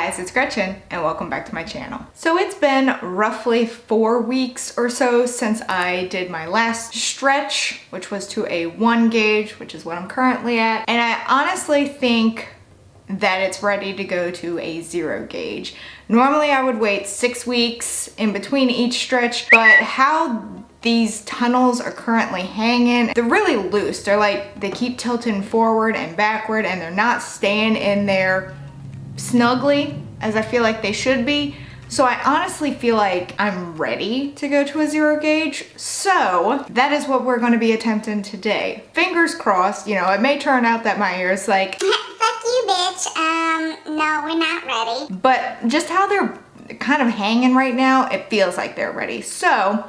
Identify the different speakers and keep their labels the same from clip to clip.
Speaker 1: guys, it's Gretchen and welcome back to my channel. So it's been roughly 4 weeks or so since I did my last stretch, which was to a 1 gauge, which is what I'm currently at. And I honestly think that it's ready to go to a 0 gauge. Normally I would wait 6 weeks in between each stretch, but how these tunnels are currently hanging, they're really loose. They're like, they keep tilting forward and backward and they're not staying in there snugly as I feel like they should be. So I honestly feel like I'm ready to go to a 0 gauge. So that is what we're gonna be attempting today. Fingers crossed, you know, it may turn out that my ear is like,
Speaker 2: fuck you, bitch. No, we're not ready.
Speaker 1: But just how they're kind of hanging right now, it feels like they're ready. So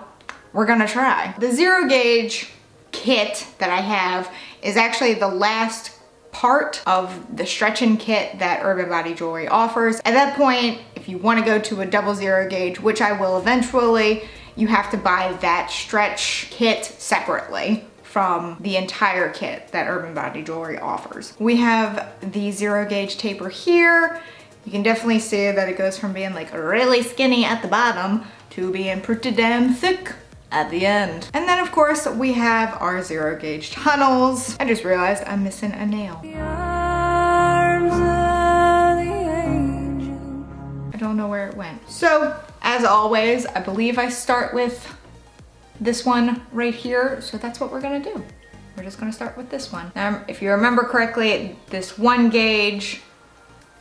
Speaker 1: we're gonna try. The 0 gauge kit that I have is actually the last part of the stretching kit that Urban Body Jewelry offers. At that point, if you want to go to a 00 gauge, which I will eventually, you have to buy that stretch kit separately from the entire kit that Urban Body Jewelry offers. We have the 0 gauge taper here. You can definitely see that it goes from being like really skinny at the bottom to being pretty damn thick at the end. And then of course we have our 0 gauge tunnels. I just realized I'm missing a nail. I don't know where it went. So as always, I believe I start with this one right here. So that's what we're gonna do. We're just gonna start with this one. Now, if you remember correctly, this 1 gauge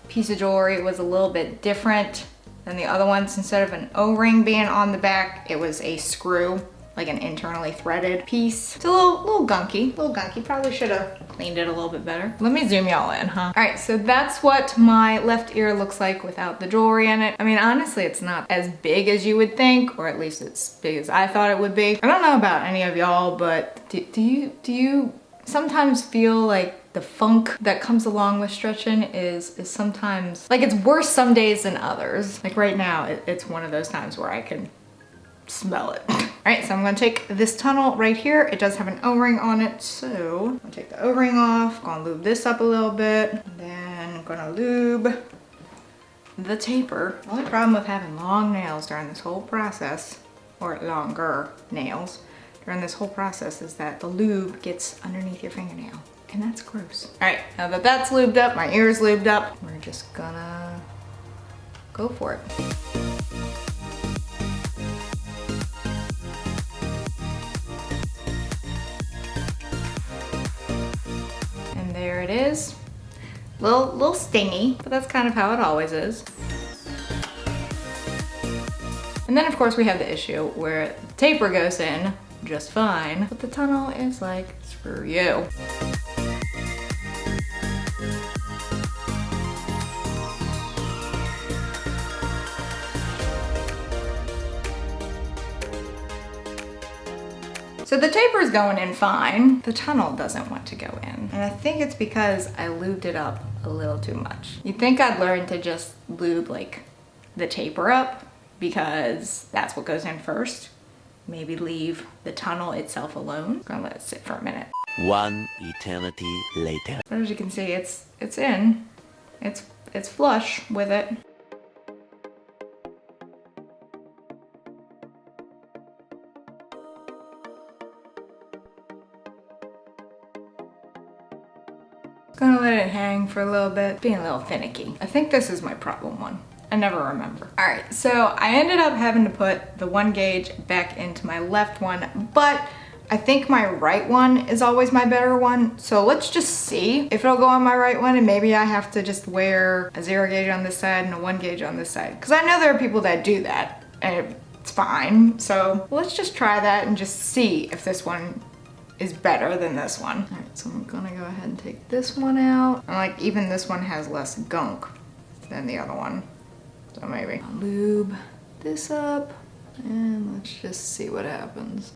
Speaker 1: piece of jewelry was a little bit different than the other ones. Instead of an O-ring being on the back, it was a screw, like an internally threaded piece. It's a little gunky, Probably should have cleaned it a little bit better. Let me zoom y'all in, huh? All right, so that's what my left ear looks like without the jewelry in it. I mean, honestly, it's not as big as you would think, or at least it's big as I thought it would be. I don't know about any of y'all, but do you sometimes feel like the funk that comes along with stretching is sometimes, like, it's worse some days than others. Like right now, it's one of those times where I can smell it. All right, so I'm gonna take this tunnel right here. It does have an O-ring on it, so I'm gonna take the O-ring off, gonna lube this up a little bit, and then I'm gonna lube the taper. The only problem with having long nails during this whole process, or longer nails, during this whole process is that the lube gets underneath your fingernail. And that's gross. All right, now that that's lubed up, my ear's lubed up, we're just gonna go for it. And there it is. Little stingy, but that's kind of how it always is. And then of course we have the issue where the taper goes in just fine, but the tunnel is like, screw you. So the taper is going in fine. The tunnel doesn't want to go in. And I think it's because I lubed it up a little too much. You'd think I'd learn to just lube like the taper up because that's what goes in first. Maybe leave the tunnel itself alone. I'm gonna let it sit for a minute.
Speaker 3: 1 eternity later.
Speaker 1: But as you can see, it's in. It's flush with it. Gonna let it hang for a little bit, being a little finicky. I think this is my problem one. I never remember. All right, so I ended up having to put the 1 gauge back into my left one, but I think my right one is always my better one. So let's just see if it'll go on my right one, and maybe I have to just wear a 0 gauge on this side and a 1 gauge on this side. Because I know there are people that do that, and it's fine. So let's just try that and just see if this one is better than this one. All right, so I'm gonna go ahead and take this one out. And like, even this one has less gunk than the other one. So maybe I'll lube this up and let's just see what happens.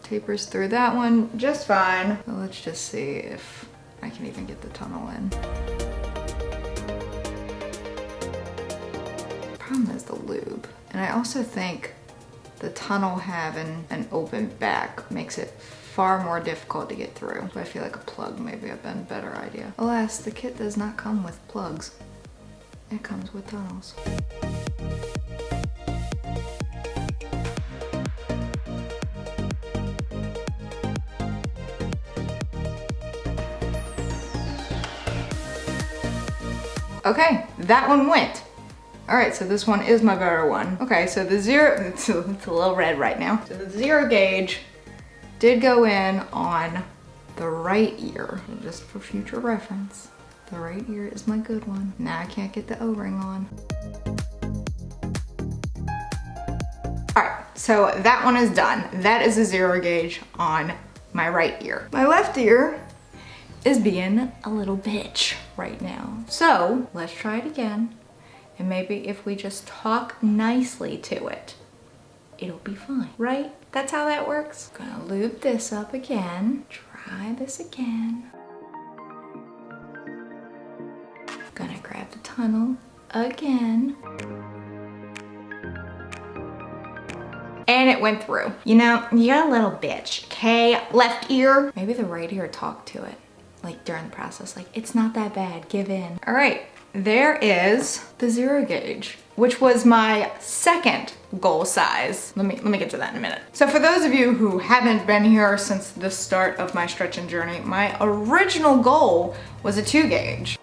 Speaker 1: Tapers through that one just fine. So let's just see if I can even get the tunnel in. Problem is the lube. And I also think the tunnel having an open back makes it far more difficult to get through. So I feel like a plug maybe have been a better idea. Alas, the kit does not come with plugs. It comes with tunnels. Okay, that one went. All right, so this one is my better one. Okay, so the zero, it's a little red right now. So the zero gauge did go in on the right ear. Just for future reference, the right ear is my good one. Now I can't get the O-ring on. All right, so that one is done. That is a zero gauge on my right ear. My left ear is being a little bitch right now. So let's try it again. And maybe if we just talk nicely to it, it'll be fine, right? That's how that works. Gonna lube this up again. Try this again. Gonna grab the tunnel again. And it went through. You know, you're a little bitch, okay? Left ear. Maybe the right ear talked to it, like during the process, like, it's not that bad, give in. All right, there is the zero gauge, which was my second goal size. Let me get to that in a minute. So for those of you who haven't been here since the start of my stretching journey, my original goal was a 2 gauge.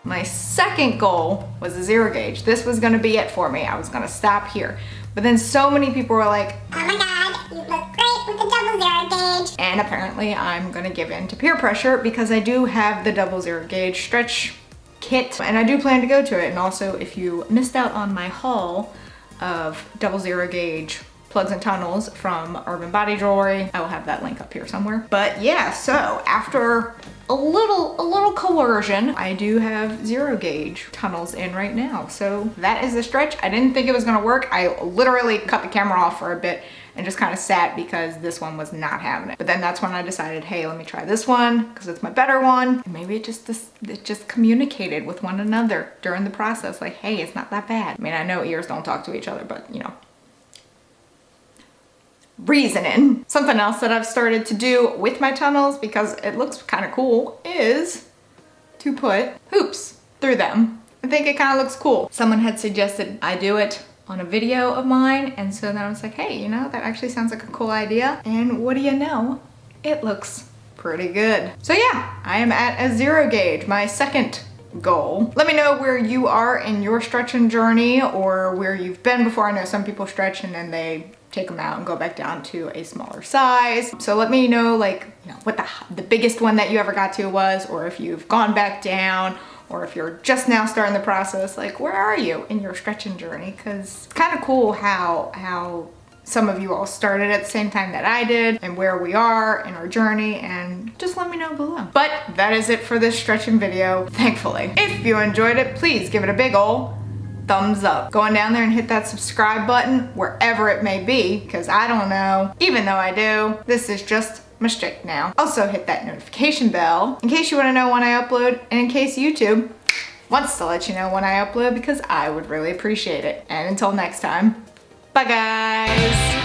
Speaker 1: My second goal was a 0 gauge. This was gonna be it for me. I was gonna stop here. But then so many people were like,
Speaker 2: Oh my god, you look great with the double 0 gauge.
Speaker 1: and apparently I'm gonna give in to peer pressure because I do have the double 0 gauge stretch kit and I do plan to go to it. And also, if you missed out on my haul of double 0 gauge plugs and tunnels from Urban Body Jewelry, I will have that link up here somewhere. But yeah, so after a little coercion, I do have 0 gauge tunnels in right now. So that is the stretch. I didn't think it was gonna work. I literally cut the camera off for a bit and just kind of sat because this one was not having it. But then that's when I decided, hey, let me try this one because it's my better one. And maybe it just communicated with one another during the process, like, hey, it's not that bad. I mean, I know ears don't talk to each other, but you know, reasoning. Something else that I've started to do with my tunnels, because it looks kind of cool, is to put hoops through them. I think it kind of looks cool. Someone had suggested I do it on a video of mine, and so then I was like, hey, you know, that actually sounds like a cool idea. And what do you know? It looks pretty good. So yeah, I am at a 0 gauge, my second goal. Let me know where you are in your stretching journey or where you've been before. I know some people stretch and then they take them out and go back down to a smaller size. So let me know, like, you know, what the biggest one that you ever got to was, or if you've gone back down, or if you're just now starting the process, like, where are you in your stretching journey? Because it's kind of cool how some of you all started at the same time that I did and where we are in our journey, and just let me know below. But that is it for this stretching video, thankfully. If you enjoyed it, please give it a big ol' thumbs up. Go on down there and hit that subscribe button wherever it may be, because I don't know. Even though I do, this is just my streak now. Also hit that notification bell in case you want to know when I upload, and in case YouTube wants to let you know when I upload, because I would really appreciate it. And until next time, bye guys.